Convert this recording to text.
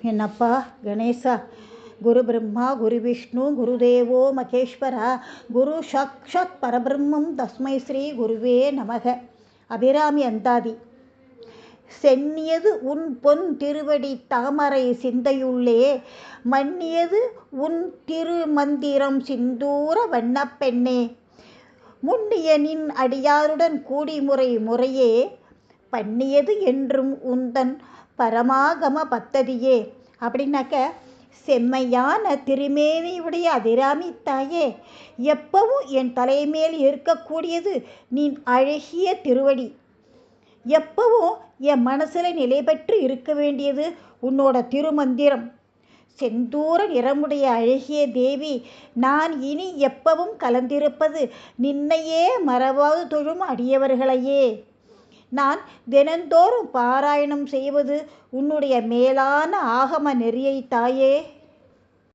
என்னப்பா கணேசா, குரு பிரம்மா குரு விஷ்ணு குருதேவோ மகேஸ்வரா, குரு சாக்ஷாத் பரபிரம்மம் தஸ்மை ஸ்ரீ குருவே நமக. அபிராமி அந்தாதி. சென்னியது உன் பொன் திருவடி தாமரை சிந்தையுள்ளே, மன்னியது உன் திருமந்திரம் சிந்தூர வண்ணப்பெண்ணே, முன்னிய நின் அடியாருடன் கூடி முறை முறையே, பண்ணியது என்றும் உந்தன் பரமாகம பத்ததியே. அப்படின்னாக்க, செம்மையான திருமேனியுடைய அபிராமி தாயே, எப்பவும் என் தலைமேல் இருக்கக்கூடியது நின் அழகிய திருவடி. எப்பவும் என் மனசில் நிலை பெற்று இருக்க வேண்டியது உன்னோட திருமந்திரம். செந்தூர நிறமுடைய அழகிய தேவி, நான் இனி எப்பவும் கலந்திருப்பது நின்னையே மறவாது தொழும் அடியவர்களையே. நான் தினந்தோறும் பாராயணம் செய்வது உன்னுடைய மேலான ஆகம நெறியை தாயே.